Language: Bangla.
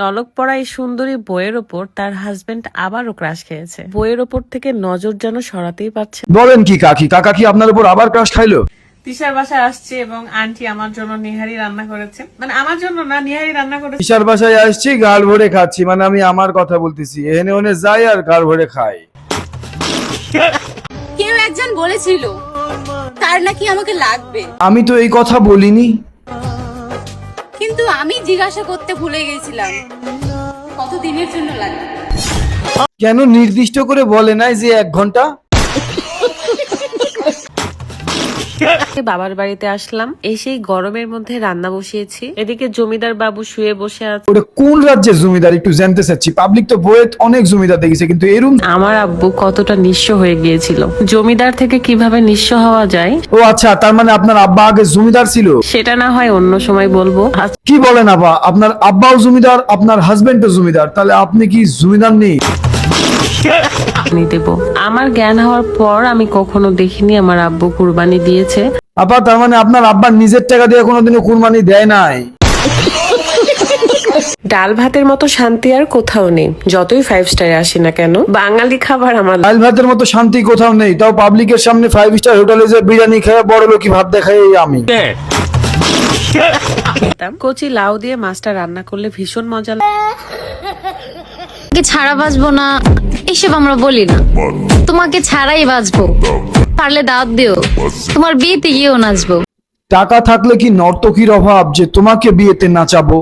নলক পড়া এই সুন্দরী বইয়ের ওপর তার হাজবেন্ড আবারও ক্রাশ খেয়েছে। বইয়ের ওপর থেকে নজর যেন সরাতেই পারছে। বলেন কি কাকি, কাকা কি আপনার উপর আবার ক্রাশ খাইলো? তিশার বাসায় আসছে এবং আন্টি আমার জন্য নিহারি রান্না করেছে, মানে আমার জন্য না, নিহারি রান্না করেছে। ঈশার বাসায় আসছি, গাল ভরে খাচ্ছি, মানে আমি আমার কথা বলতেছি, এখানে ওনে যাই আর গাল ভরে খাই। কেউ একজন বলেছিল তার নাকি আমাকে লাগবে, আমি তো এই কথা বলিনি। কিন্তু আমি জিজ্ঞাসা করতে ভুলে গেছিলাম কতদিনের জন্য লাগবে। কেন নির্দিষ্ট করে বলে নাই যে 1 ঘন্টা? বাবার বাড়িতে আসলাম, এসেই গরমের মধ্যে রান্না বসিয়েছি। এদিকে জমিদার বাবু শুয়ে বসে আছে। ওটা কোন রাজ্যের জমিদার একটু জানতে চাচ্ছি। পাবলিক তো বইয়ে অনেক জমিদার দেখেছে, কিন্তু এরকম। আমার আব্বু কতটা নিঃস্ব হয়ে গিয়েছিল, জমিদার থেকে কিভাবে নিঃস্ব হওয়া যায় ও আচ্ছা, তার মানে আপনার আব্বা আগে জমিদার ছিল? সেটা না হয় অন্য সময় বলবো। কি বলেন আব্বা, আপনার আব্বাও জমিদার, আপনার হাজবেন্ডও জমিদার, তাহলে আপনি কি জমিদার নেই? দেব। আমার জ্ঞান হওয়ার পর আমি কখনো দেখিনি আমার আব্বু কুরবানি দিয়েছে। আপা, তার মানে আপনার আব্বা নিজের টাকা দিয়ে কোনোদিনও কুরবানি দেয় নাই? ডাল ভাতের মতো শান্তি আর কোথাও নেই, যতই 5 স্টারে আসি না কেন। বাঙালি খাবার আমার ডাল ভাতের মতো শান্তি কোথাও নেই, তাও পাবলিকের সামনে 5 স্টার হোটেলে যে বিরিয়ানি খেয়ে বড় লোকি ভাত দেখাই আমি। কচি লাউ দিয়ে মাছটা রান্না করলে ভীষণ মজা লাগে। ছাড়া বাঁচবো না এসব আমরা বলি না, তোমাকে ছাড়াই বাঁচবো, পারলে দাওয়াত দিও, তোমার বিয়েতে গিয়েও নাচবো। টাকা থাকলে কি নর্তকীর অভাব যে তোমাকে বিয়েতে নাচাবো?